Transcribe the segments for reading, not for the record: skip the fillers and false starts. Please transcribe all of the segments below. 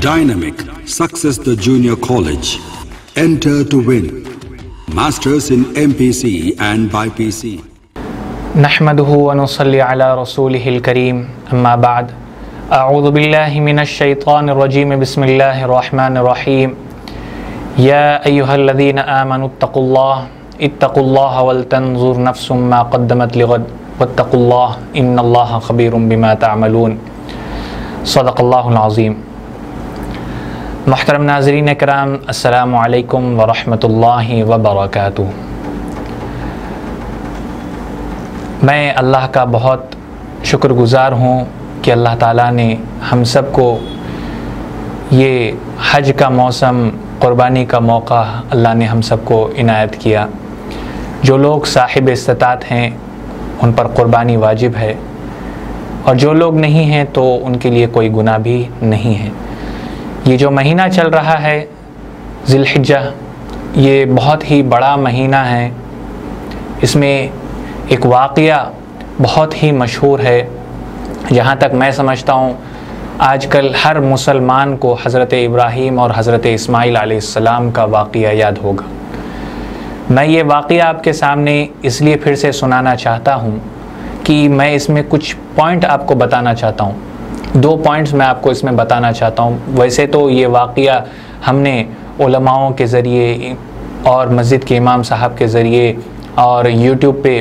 Dynamic Success the Junior College. Enter to win. Masters in MPC and BPC. नहमदुहु व नुसल्ली अला रसूलिहिल करीम अम्मा बाद अऊज़ु बिल्लाहि मिनश शैतानिर रजीम बिस्मिल्लाहिर रहमानिर रहीम या अय्युहल्लज़ीना आमनुत्तक़ुल्लाह वल तंज़ुर नफ्सुम मा क़द्दमत लिग़द वत्तक़ुल्लाह इन्नल्लाहा ख़बीरुम बिमा तअमलून सदक़ल्लाहुल अज़ीम। मुहतरम नाज़रीन किराम, अस्सलामु अलैकुम व रहमतुल्लाहि व बरकातुहू। मैं अल्लाह का बहुत शुक्रगुज़ार हूँ कि अल्लाह ताला ने हम सब को ये हज का मौसम, क़ुरबानी का मौका अल्लाह ने हम सब को इनायत किया। जो लोग साहिब इस्तिताअत हैं उन पर क़ुरबानी वाजिब है, और जो लोग नहीं हैं तो उनके लिए कोई गुनाह भी नहीं है। ये जो महीना चल रहा है ज़िलहिज्जा, ये बहुत ही बड़ा महीना है। इसमें एक वाक़या बहुत ही मशहूर है। जहाँ तक मैं समझता हूँ आजकल हर मुसलमान को हज़रत इब्राहीम और हज़रत इस्माईल अलैहिस्सलाम का वाक़या याद होगा। मैं ये वाक़या आपके सामने इसलिए फिर से सुनाना चाहता हूँ कि मैं इसमें कुछ पॉइंट आपको बताना चाहता हूँ। 2 पॉइंट्स मैं आपको इसमें बताना चाहता हूँ। वैसे तो ये वाक़या हमने उलमाओं के ज़रिए और मस्जिद के इमाम साहब के ज़रिए और यूट्यूब पे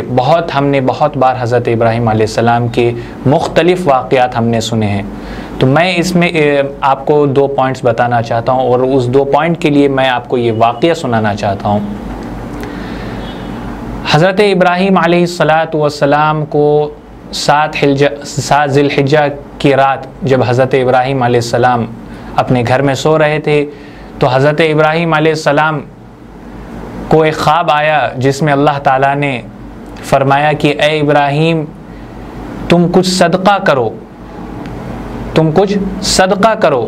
हमने बहुत बार हज़रत इब्राहीम अलैहिस्सलाम के मुख्तलिफ़ वाक़यात हमने सुने हैं। तो मैं इसमें आपको 2 पॉइंट्स बताना चाहता हूँ, और उस 2 पॉइंट के लिए मैं आपको ये वाक़या सुनाना चाहता हूँ। हज़रत इब्राहीम अलैहिस्सलाम को 7 ज़िलहिज्जा की रात जब हज़रत इब्राहीम अलैहिस्सलाम अपने घर में सो रहे थे, तो हज़रत इब्राहीम अलैहिस्सलाम को एक ख्वाब आया जिसमें अल्लाह ताला ने फरमाया कि ए इब्राहीम, तुम कुछ सदका करो, तुम कुछ सदका करो।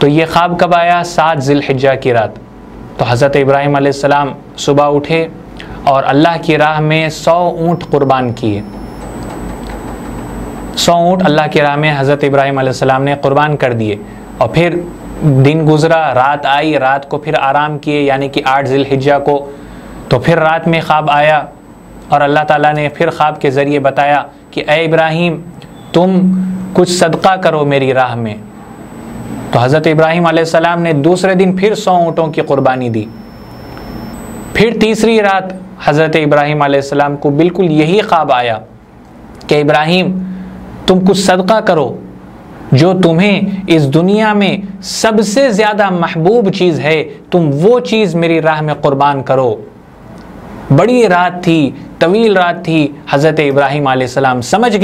तो ये ख्वाब कब आया? 7 ज़िलहिज्जा की रात। तो हज़रत इब्राहीम अलैहिस्सलाम सुबह उठे और अल्लाह की राह में 100 ऊँट कुर्बान किए। 100 ऊँट अल्लाह की राह में हज़रत इब्राहीम अलैहिस्सलाम ने कुर्बान कर दिए। और फिर दिन गुज़रा, रात आई, रात को फिर आराम किए, यानी कि 8 ज़िलहिज्जा को। तो फिर रात में ख्वाब आया और अल्लाह ताला ने फिर ख्वाब के ज़रिए बताया कि ए इब्राहीम, तुम कुछ सदका करो मेरी राह में। तो हज़रत इब्राहीम अलैहिस्सलाम ने दूसरे दिन फिर 100 ऊँटों की कुर्बानी दी। फिर तीसरी रात हज़रत इब्राहीम अलैहिस्सलाम को बिल्कुल यही ख्वाब आया कि इब्राहीम, तुम कुछ सदका करो, जो तुम्हें इस दुनिया में सबसे ज़्यादा महबूब चीज़ है, तुम वो चीज़ मेरी राह में कुर्बान करो। बड़ी रात थी, तवील रात थी। हज़रत इब्राहीम अलैहिस्सलाम समझ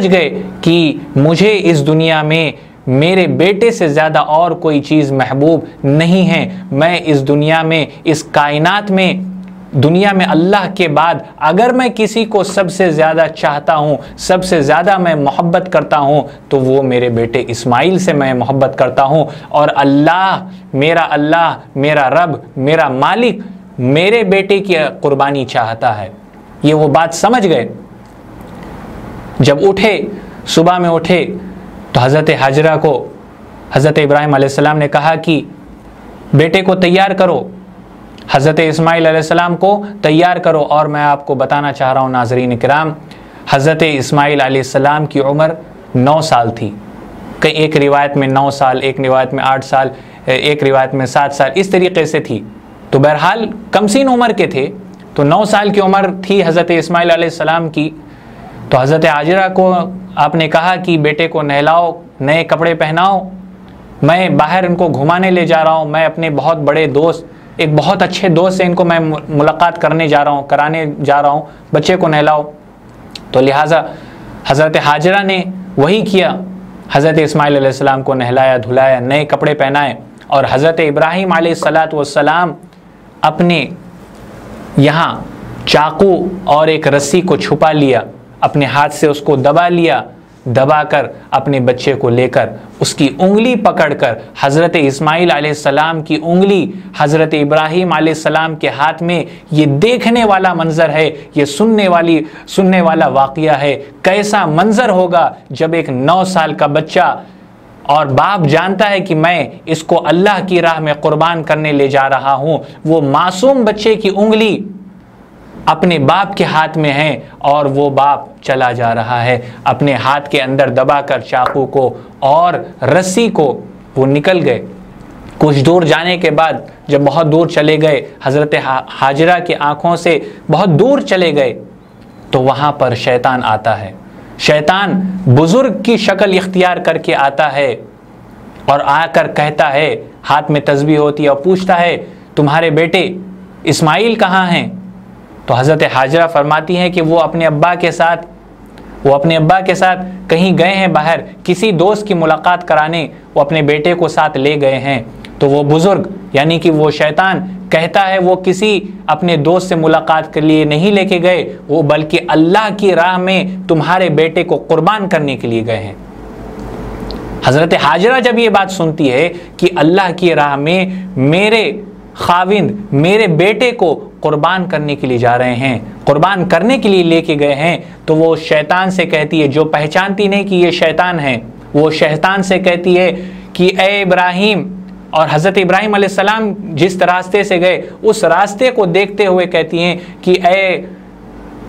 गए कि मुझे इस दुनिया में मेरे बेटे से ज़्यादा और कोई चीज़ महबूब नहीं है। मैं इस दुनिया में, इस कायनात में, दुनिया में अल्लाह के बाद अगर मैं किसी को सबसे ज़्यादा चाहता हूँ, सबसे ज़्यादा मैं मोहब्बत करता हूँ, तो वो मेरे बेटे इस्माइल से मैं मोहब्बत करता हूँ। और अल्लाह, मेरा रब, मेरा मालिक मेरे बेटे की कुर्बानी चाहता है। ये वो बात समझ गए। जब उठे, सुबह में उठे, तो हज़रत हाजरा को हज़रत इब्राहीम अलैहिस्सलाम ने कहा कि बेटे को तैयार करो, हज़रत इस्माईल अलैहिस्सलाम को तैयार करो। और मैं आपको बताना चाह रहा हूँ नाज़रीन किराम, हज़रत इस्माईल अलैहिस्सलाम की उम्र 9 साल थी। कई एक रिवायत में 9 साल, एक रिवायत में 8 साल, एक रिवायत में 7 साल, इस तरीके से थी। तो बहरहाल कमसीन उम्र के थे। तो 9 साल की उम्र थी हज़रत इस्माईल अलैहिस्सलाम की। तो हज़रत हाजरा को आपने कहा कि बेटे को नहलाओ, नए कपड़े पहनाओ, मैं बाहर इनको घुमाने ले जा रहा हूँ। मैं अपने बहुत बड़े दोस्त, एक बहुत अच्छे दोस्त से इनको मैं मुलाकात कराने जा रहा हूँ, बच्चे को नहलाओ। तो लिहाजा हज़रत हाजरा ने वही किया। हज़रत इस्माईल अलैहिस्सलाम को नहलाया, धुलाया, नए कपड़े पहनाए। और हज़रत इब्राहीम अलैहिस्सलाम अपने यहाँ चाकू और एक रस्सी को छुपा लिया, अपने हाथ से उसको दबा लिया, दबाकर अपने बच्चे को लेकर उसकी उंगली पकड़कर हज़रत इस्माईल अलैहिस्सलाम की उंगली हज़रत इब्राहीम अलैहिस्सलाम के हाथ में, ये देखने वाला मंज़र है, ये सुनने वाला वाक़या है। कैसा मंज़र होगा जब एक 9 साल का बच्चा और बाप जानता है कि मैं इसको अल्लाह की राह में कुर्बान करने ले जा रहा हूं, वो मासूम बच्चे की उंगली अपने बाप के हाथ में है और वो बाप चला जा रहा है अपने हाथ के अंदर दबाकर चाकू को और रस्सी को। वो निकल गए। कुछ दूर जाने के बाद जब बहुत दूर चले गए, हज़रत हाजरा की आंखों से बहुत दूर चले गए, तो वहां पर शैतान आता है। शैतान बुजुर्ग की शक्ल इख्तियार करके आता है और आकर कहता है, हाथ में तस्बीह होती है, और पूछता है तुम्हारे बेटे इस्माइल कहाँ हैं? तो हज़रत हाजरा फरमाती हैं कि वो अपने अब्बा के साथ कहीं गए हैं बाहर, किसी दोस्त की मुलाकात कराने वो अपने बेटे को साथ ले गए हैं। तो वो बुजुर्ग यानी कि वो शैतान कहता है वो किसी अपने दोस्त से मुलाकात के लिए नहीं लेके गए, वो बल्कि अल्लाह की राह में तुम्हारे बेटे को कुर्बान करने के लिए गए हैं। हज़रत हाजरा जब ये बात सुनती है कि अल्लाह की राह में मेरे खाविंद मेरे बेटे को कुर्बान करने के लिए जा रहे हैं, कुर्बान करने के लिए लेके गए हैं, तो वो शैतान से कहती है, जो पहचानती नहीं कि ये शैतान है, वो शैतान से कहती है कि ए इब्राहिम, और हज़रत इब्राहिम अलैहिस्सलाम जिस रास्ते से गए उस रास्ते को देखते हुए कहती हैं कि ए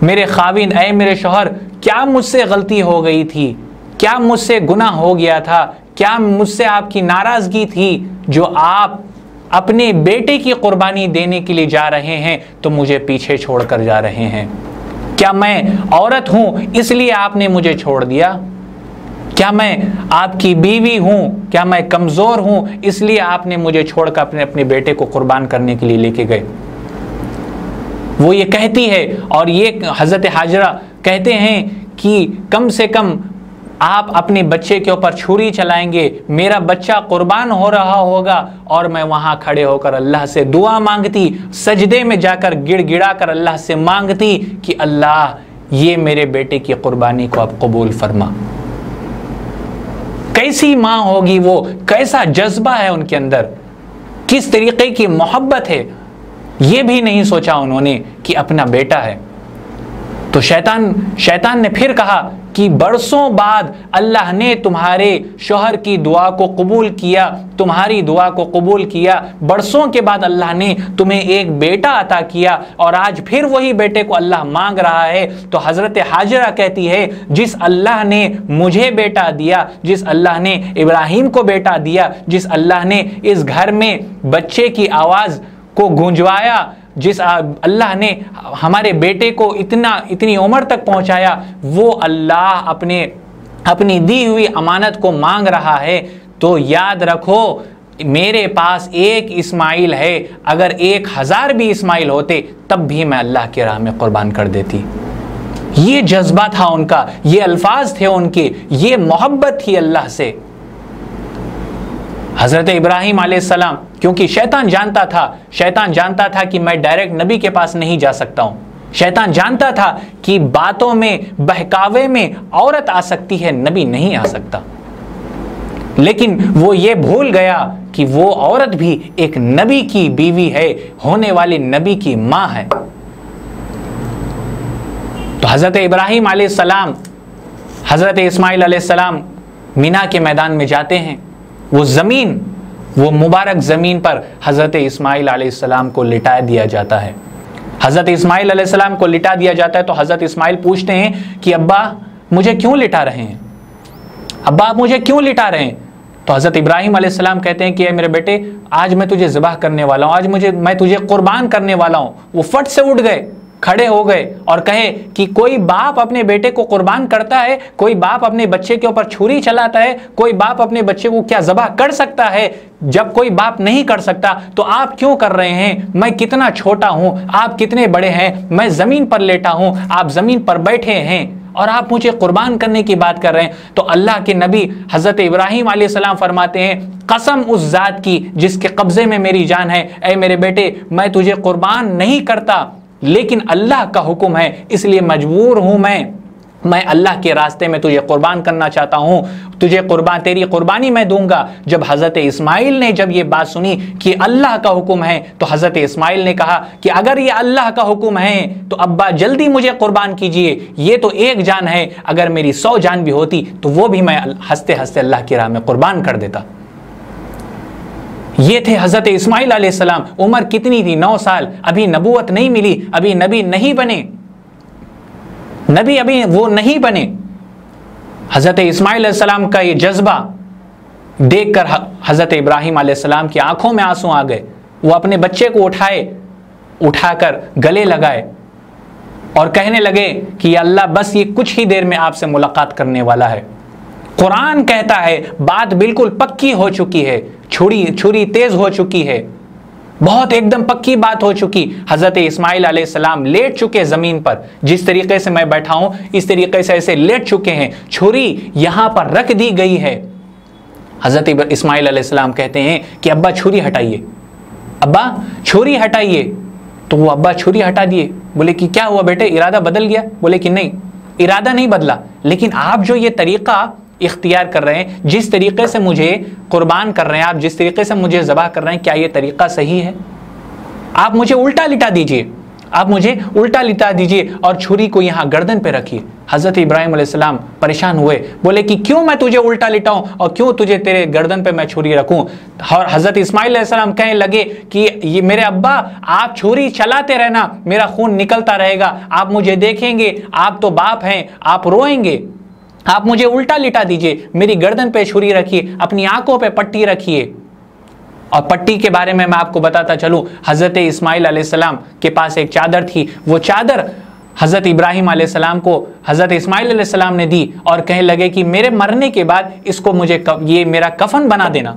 मेरे खाविंद, ए मेरे शौहर, क्या मुझसे गलती हो गई थी, क्या मुझसे गुनाह हो गया था, क्या मुझसे आपकी नाराज़गी थी जो आप अपने बेटे की कुर्बानी देने के लिए जा रहे हैं तो मुझे पीछे छोड़कर जा रहे हैं? क्या मैं औरत हूं इसलिए आपने मुझे छोड़ दिया? क्या मैं आपकी बीवी हूं? क्या मैं कमजोर हूं इसलिए आपने मुझे छोड़कर अपने बेटे को कुर्बान करने के लिए लेके गए? वो ये कहती है, और ये हज़रत हाजरा कहते हैं कि कम से कम आप अपने बच्चे के ऊपर छुरी चलाएंगे, मेरा बच्चा कुर्बान हो रहा होगा और मैं वहां खड़े होकर अल्लाह से दुआ मांगती, सजदे में जाकर गिड़गिड़ा कर अल्लाह से मांगती कि अल्लाह ये मेरे बेटे की कुर्बानी को आप कबूल फरमा। कैसी माँ होगी वो, कैसा जज्बा है उनके अंदर, किस तरीके की मोहब्बत है, ये भी नहीं सोचा उन्होंने कि अपना बेटा है। तो शैतान ने फिर कहा कि बरसों बाद अल्लाह ने तुम्हारे शौहर की दुआ को कबूल किया, तुम्हारी दुआ को कबूल किया, बरसों के बाद अल्लाह ने तुम्हें एक बेटा अता किया और आज फिर वही बेटे को अल्लाह मांग रहा है। तो हज़रत हाजरा कहती है, जिस अल्लाह ने मुझे बेटा दिया, जिस अल्लाह ने इब्राहिम को बेटा दिया, जिस अल्लाह ने इस घर में बच्चे की आवाज़ को गूंजवाया, जिस अल्लाह ने हमारे बेटे को इतनी उम्र तक पहुंचाया, वो अल्लाह अपनी दी हुई अमानत को मांग रहा है। तो याद रखो मेरे पास एक इस्माइल है, अगर 1000 भी इस्माइल होते तब भी मैं अल्लाह की राह में कुर्बान कर देती। ये जज्बा था उनका, ये अल्फाज थे उनके, ये मोहब्बत थी अल्लाह से। हज़रत इब्राहिम अलैहिस्सलाम, क्योंकि शैतान जानता था कि मैं डायरेक्ट नबी के पास नहीं जा सकता हूं, शैतान जानता था कि बातों में, बहकावे में औरत आ सकती है, नबी नहीं आ सकता। लेकिन वो ये भूल गया कि वो औरत भी एक नबी की बीवी है, होने वाले नबी की मां है। तो हज़रत इब्राहिम अलैहिस्सलाम, हज़रत इस्माइल अलैहिस्सलाम मीना के मैदान में जाते हैं। वो मुबारक ज़मीन पर हज़रत इस्माइल अलैहिस्सलाम को लिटा दिया जाता है। हज़रत इस्माइल अलैहिस्सलाम को लिटा दिया जाता है तो हज़रत इस्माइल पूछते हैं कि अब्बा मुझे क्यों लिटा रहे हैं, अब्बा आप मुझे क्यों लिटा रहे हैं? तो हज़रत इब्राहिम अलैहिस्सलाम कहते हैं कि मेरे बेटे, आज मैं तुझे ज़िबाह करने वाला हूँ, आज मैं तुझे कुर्बान करने वाला हूँ। वो फट से उठ गए, खड़े हो गए और कहे कि कोई बाप अपने बेटे को कुर्बान करता है, कोई बाप अपने बच्चे के ऊपर छुरी चलाता है, कोई बाप अपने बच्चे को क्या ज़बाह कर सकता है? जब कोई बाप नहीं कर सकता तो आप क्यों कर रहे हैं? मैं कितना छोटा हूं, आप कितने बड़े हैं, मैं ज़मीन पर लेटा हूं, आप ज़मीन पर बैठे हैं और आप मुझे कुर्बान करने की बात कर रहे हैं। तो अल्लाह के नबी हज़रत इब्राहिम अलैहिस्सलाम फरमाते हैं, कसम उस ज़ात की जिसके कब्ज़े में मेरी जान है, ऐ मेरे बेटे मैं तुझे कुर्बान नहीं करता, लेकिन अल्लाह का हुक्म है इसलिए मजबूर हूं मैं मैं अल्लाह के रास्ते में तुझे कुर्बान करना चाहता हूँ, तेरी कुर्बानी मैं दूंगा। जब हज़रत इस्माइल ने जब ये बात सुनी कि अल्लाह का हुक्म है, तो हज़रत इस्माइल ने कहा कि अगर ये अल्लाह का हुक्म है तो अब्बा जल्दी मुझे कुर्बान कीजिए, ये तो एक जान है, अगर मेरी 100 जान भी होती तो वो भी मैं हंसते हंसते अल्लाह की राह में कुर्बान कर देता। ये थे हज़रत इस्माइल अलैहिस्सलाम। उम्र कितनी थी? 9 साल। अभी नबूवत नहीं मिली, अभी नबी नहीं बने, नबी अभी वो नहीं बने। हज़रत इस्माइल अलैहिस्सलाम का ये जज्बा देखकर हज़रत इब्राहीम अलैहिस्सलाम की आंखों में आंसू आ गए। वो अपने बच्चे को उठाकर गले लगाए और कहने लगे कि अल्लाह बस ये कुछ ही देर में आपसे मुलाकात करने वाला है। कुरान कहता है बात बिल्कुल पक्की हो चुकी है, छुरी तेज हो चुकी है, बहुत एकदम पक्की बात हो चुकी। हज़रत इस्माइल अलैहिस्सलाम लेट चुके ज़मीन पर, जिस तरीके से मैं बैठा हूं इस तरीके से ऐसे लेट चुके हैं, छुरी यहां पर रख दी गई है। हज़रत इस्माइल अलैहिस्सलाम कहते हैं कि अब्बा छुरी हटाइए, अब्बा छुरी हटाइए। तो वो अब्बा छुरी हटा दिए। बोले कि क्या हुआ बेटे, इरादा बदल गया? बोले कि नहीं, इरादा नहीं बदला, लेकिन आप जो ये तरीक़ा इख्तियार कर रहे हैं, जिस तरीके से मुझे कुर्बान कर रहे हैं, आप जिस तरीके से मुझे ज़बह कर रहे हैं, क्या ये तरीक़ा सही है? आप मुझे उल्टा लिटा दीजिए, आप मुझे उल्टा लिटा दीजिए और छुरी को यहाँ गर्दन पे रखिए। हज़रत इब्राहीम अलैहिस्सलाम परेशान हुए, बोले कि क्यों मैं तुझे उल्टा लिटाऊं और क्यों तुझे तेरे गर्दन पे मैं छुरी रखूं? और हज़रत इस्माइल अलैहिस्सलाम कहने लगे कि ये मेरे अब्बा, आप छुरी चलाते रहना, मेरा खून निकलता रहेगा, आप मुझे देखेंगे, आप तो बाप हैं, आप रोएंगे, आप मुझे उल्टा लिटा दीजिए, मेरी गर्दन पे छुरी रखिए, अपनी आंखों पे पट्टी रखिए। और पट्टी के बारे में मैं आपको बताता चलूं, हज़रत इस्माइल अलैहिस्सलाम के पास एक चादर थी, वो चादर हज़रत इब्राहीम अलैहिस्सलाम को हज़रत इस्माइल अलैहिस्सलाम ने दी और कहने लगे कि मेरे मरने के बाद इसको मुझे ये मेरा कफन बना देना,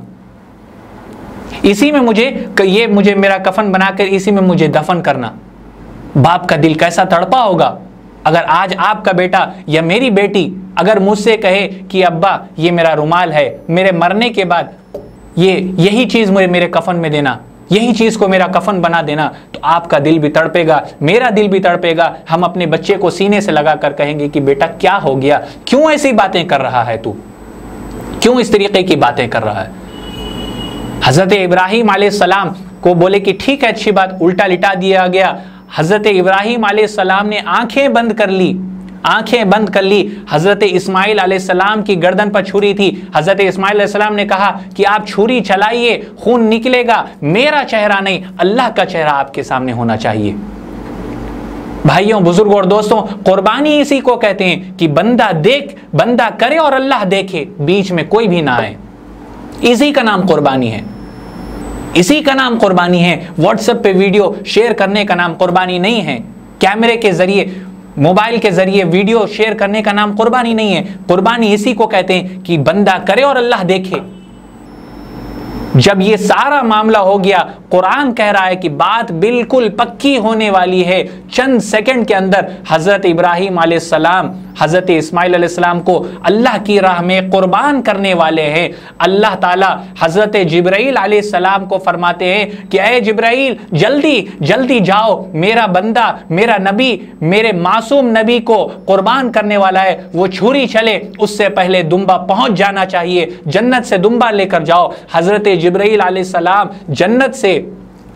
इसी में मुझे मेरा कफन बनाकर इसी में मुझे दफन करना। बाप का दिल कैसा तड़पा होगा अगर आज आपका बेटा या मेरी बेटी अगर मुझसे कहे कि अब्बा ये मेरा रुमाल है, मेरे मरने के बाद यही चीज़ मेरे कफन में देना, यही चीज़ को मेरा कफन बना देना, तो आपका दिल भी तड़पेगा, मेरा दिल भी तड़पेगा। हम अपने बच्चे को सीने से लगा कर कहेंगे कि बेटा क्या हो गया, क्यों ऐसी बातें कर रहा है तू, क्यों इस तरीके की बातें कर रहा है? हज़रत इब्राहीम अलैहिस्सलाम को बोले कि ठीक है, अच्छी बात, उल्टा लिटा दिया गया। हज़रत इब्राहीम अलैहिस्सलाम ने आंखें बंद कर ली। हज़रत इस्माइल अलैहिस्सलाम की गर्दन पर छुरी थी। हज़रत इस्माइल अलैहिस्सलाम ने कहा कि आप छुरी चलाइए, खून निकलेगा, मेरा चेहरा नहीं, अल्लाह का चेहरा आपके सामने होना चाहिए। भाइयों, बुजुर्गों और दोस्तों, कुर्बानी इसी को कहते हैं कि बंदा करे और अल्लाह देखे, बीच में कोई भी ना आए। इसी का नाम कुर्बानी है, इसी का नाम कुर्बानी है। व्हाट्सएप पे वीडियो शेयर करने का नाम कुर्बानी नहीं है, कैमरे के जरिए, मोबाइल के जरिए वीडियो शेयर करने का नाम कुर्बानी नहीं है। कुर्बानी इसी को कहते हैं कि बंदा करे और अल्लाह देखे। जब ये सारा मामला हो गया, कुरान कह रहा है कि बात बिल्कुल पक्की होने वाली है। चंद सेकंड के अंदर हज़रत इब्राहीम अलैहिस्सलाम हज़रत इस्माइल अलैहिस्सलाम को अल्लाह की राह में कुर्बान करने वाले हैं। अल्लाह ताला हज़रत जिब्राईल अलैहिस्सलाम को फरमाते हैं कि ए जिब्राईल, जल्दी जल्दी जाओ, मेरा बंदा, मेरा नबी, मेरे मासूम नबी को कुर्बान करने वाला है। वो छुरी चले उससे पहले दुम्बा पहुंच जाना चाहिए, जन्नत से दुम्बा लेकर जाओ। हज़रत जिब्राईल अलैहिस्सलाम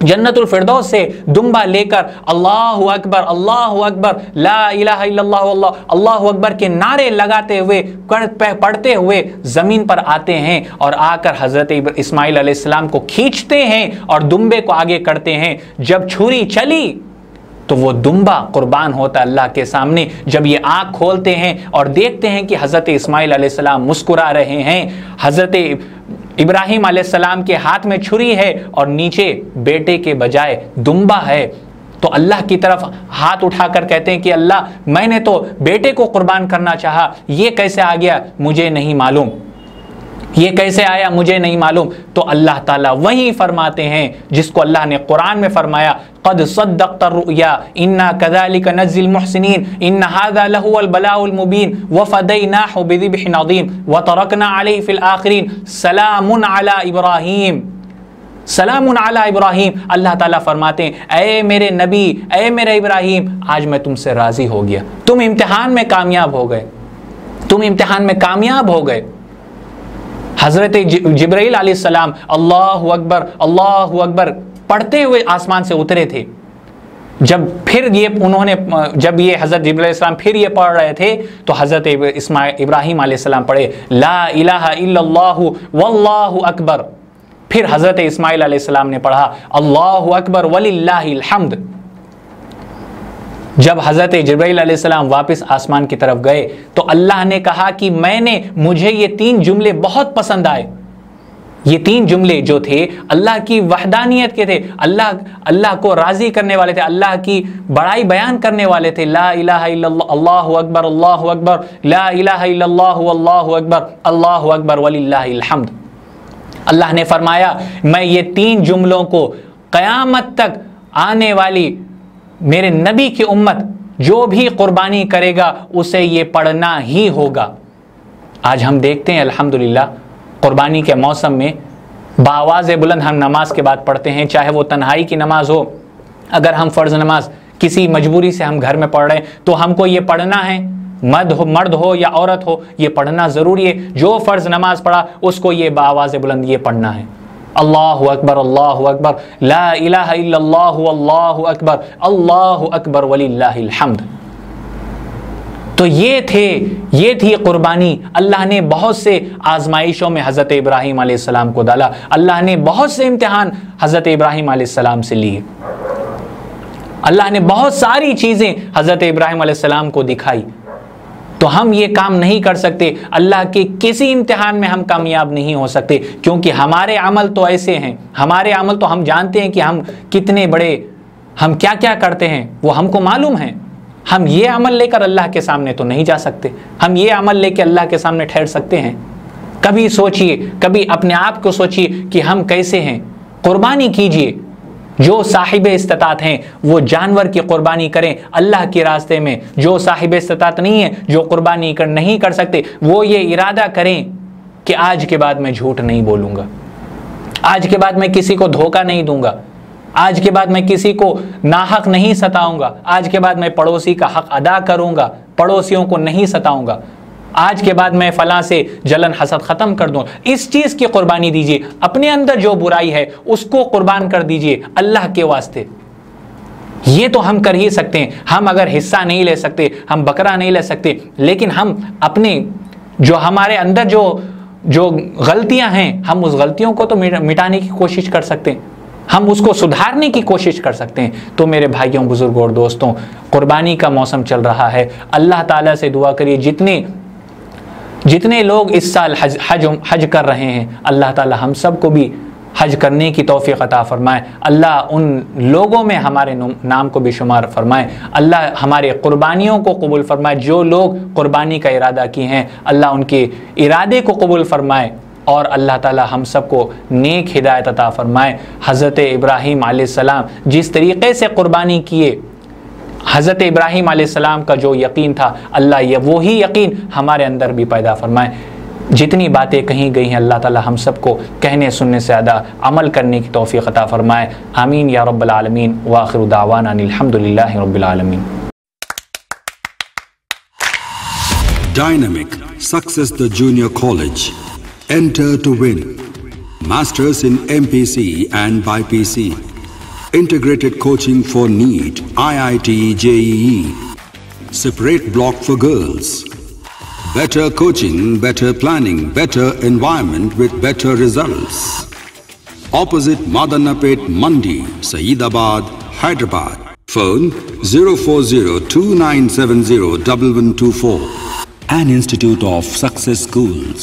जन्नतुल फिरदौस से दुम्बा लेकर अल्लाहु अकबर, ला इलाहा इल्लल्लाह अल्लाहु अकबर के नारे लगाते हुए, पढ़ते हुए ज़मीन पर आते हैं और आकर हज़रत इस्माइल अलैहिस्सलाम को खींचते हैं और दुम्बे को आगे करते हैं। जब छुरी चली तो वो दुम्बा कुर्बान होता अल्लाह के सामने। जब ये आँख खोलते हैं और देखते हैं कि हज़रत इस्माइल अलैहिस्सलाम मुस्कुरा रहे हैं, हज़रत इब्राहीम अलैहिस्सलाम के हाथ में छुरी है और नीचे बेटे के बजाय दुम्बा है, तो अल्लाह की तरफ हाथ उठाकर कहते हैं कि अल्लाह, मैंने तो बेटे को कुर्बान करना चाहा, ये कैसे आ गया मुझे नहीं मालूम, ये कैसे आया मुझे नहीं मालूम। तो अल्लाह ताला वही फरमाते हैं जिसको अल्लाह ने कुरान में फरमाया, क़द सद्दक़्ता रुया इन्ना कज़ालिका नज़्ज़िल मुहसिनीन इन्न हाज़ा लहुवल बलाउल मुबीन व फ़दैनाहु बिज़िब्हिन अज़ीम व तरकना अलैहि फ़िल आख़िरीन सलामुन अला इब्राहीम सलामुन अला इब्राहिम। अल्लाह ताला फरमाते हैं, ऐ मेरे नबी, ऐ मेरे इब्राहिम, आज मैं तुमसे राजी हो गया, तुम इम्तिहान में कामयाब हो गए, तुम इम्तिहान में कामयाब हो गए। हजरत जिब्राइल अलैहिस्सलाम अल्लाहु अकबर पढ़ते हुए आसमान से उतरे थे। जब ये हजरत जिब्राइल अलैहिस्सलाम फिर ये पढ़ रहे थे तो हजरत इब्राहिम अलैहिस्सलाम पढ़े ला इलाहा इल्लल्लाहु वल्लाहु अकबर। फिर हजरत इस्माइल अलैहिस्सलाम ने पढ़ा अल्लाहु अकबर वलिल्लाहिल हम्द। जब हजरत जिब्राइल अलैहिस्सलाम वापस आसमान की तरफ गए तो अल्लाह ने कहा कि मुझे ये 3 जुमले बहुत पसंद आए। ये 3 जुमले जो थे अल्लाह की वहदानियत के थे, अल्लाह को राजी करने वाले थे, अल्लाह की बड़ाई बयान करने वाले थे। ला इलाहा इल्लल्लाह अल्लाहु अकबर, ला इलाहा इल्लल्लाहु अल्लाहु अकबर वलिल्लाहिल हम्द। अल्लाह ने फरमाया मैं ये 3 जुमलों को क़यामत तक आने वाली मेरे नबी की उम्मत जो भी कुर्बानी करेगा उसे ये पढ़ना ही होगा। आज हम देखते हैं अल्हम्दुलिल्लाह कुर्बानी के मौसम में बाआवाज़ बुलंद हम नमाज के बाद पढ़ते हैं, चाहे वो तन्हाई की नमाज हो। अगर हम फ़र्ज़ नमाज किसी मजबूरी से हम घर में पढ़ रहे हैं तो हमको ये पढ़ना है, मर्द हो या औरत हो, ये पढ़ना ज़रूरी है। जो फ़र्ज़ नमाज पढ़ा उसको ये बाआवाज़ बुलंद ये पढ़ना है, अल्लाहु अकबर, ला इलाहा इल्लल्लाहु अल्लाहु अकबर वलिल्लाहिल हम्द। तो ये थी कुर्बानी। अल्लाह ने बहुत से आजमाइशों में हज़रत इब्राहिम अलैहिस्सलाम को डाला, अल्लाह ने बहुत से इम्तिहान हज़रत इब्राहिम अलैहिस्सलाम से लिए, अल्लाह ने बहुत सारी चीज़ें हज़रत इब्राहिम अलैहिस्सलाम को दिखाई। तो हम ये काम नहीं कर सकते, अल्लाह के किसी इम्तिहान में हम कामयाब नहीं हो सकते, क्योंकि हमारे अमल तो ऐसे हैं, हमारे अमल तो हम जानते हैं कि हम कितने बड़े, हम क्या क्या करते हैं वो हमको मालूम है। हम ये अमल लेकर अल्लाह के सामने तो नहीं जा सकते, हम ये अमल लेकर अल्लाह के सामने ठहर सकते हैं। कभी सोचिए, कभी अपने आप को सोचिए कि हम कैसे हैं। कुर्बानी कीजिए, जो साहिब इस्तात हैं वो जानवर की कुर्बानी करें अल्लाह के रास्ते में। जो साहिब इस्तात नहीं है, जो कुर्बानी नहीं कर सकते, वो ये इरादा करें कि आज के बाद मैं झूठ नहीं बोलूँगा, आज के बाद मैं किसी को धोखा नहीं दूंगा, आज के बाद मैं किसी को नाहक नहीं सताऊंगा, आज के बाद मैं पड़ोसी का हक अदा करूंगा, पड़ोसियों को नहीं सताऊंगा, आज के बाद मैं फलां से जलन हसद ख़त्म कर दूँ। इस चीज़ की कुर्बानी दीजिए। अपने अंदर जो बुराई है उसको कुर्बान कर दीजिए अल्लाह के वास्ते। ये तो हम कर ही सकते हैं। हम अगर हिस्सा नहीं ले सकते, हम बकरा नहीं ले सकते, लेकिन हम अपने जो हमारे अंदर जो गलतियां हैं, हम उस गलतियों को तो मिटाने की कोशिश कर सकते हैं, हम उसको सुधारने की कोशिश कर सकते हैं। तो मेरे भाइयों, बुजुर्गों और दोस्तों, कुर्बानी का मौसम चल रहा है। अल्लाह ताला से दुआ करिए जितने लोग इस साल हज कर रहे हैं, अल्लाह ताला हम सबको भी हज करने की तौफीक अता फरमाए। अल्लाह उन लोगों में हमारे नाम को भी शुमार फरमाए। अल्लाह हमारे कुर्बानियों को कबूल फरमाए। जो लोग कुर्बानी का इरादा किए हैं, अल्लाह उनके इरादे को कबूल फरमाए और अल्लाह ताला हम सबको नेक हिदायत अता फरमाए। हज़रत इब्राहीम अलैहिस्सलाम जिस तरीक़े से कुर्बानी किए, हज़रत इब्राहीम अलैहिस्सलाम का जो यकीन था, अल्लाह ये वही यकीन हमारे अंदर भी पैदा फरमाए। जितनी बातें कही गई हैं, अल्लाह ताला हम सबको कहने सुनने से ज़्यादा अमल करने की तौफीक अता फरमाए। आमीन या रब्बल आलमीन। व आखिरु दावाना अल्हम्दुलिल्लाहि रब्बिल आलमीन। Dynamic Success the Junior College. Enter to win. Masters in MPC and BPC. Integrated coaching for NEET, IIT, JEE. Separate block for girls. Better coaching, better planning, better environment with better results. Opposite Madanapet Mandi, Saeedabad, Hyderabad. Phone 04029701124. An Institute of Success Schools.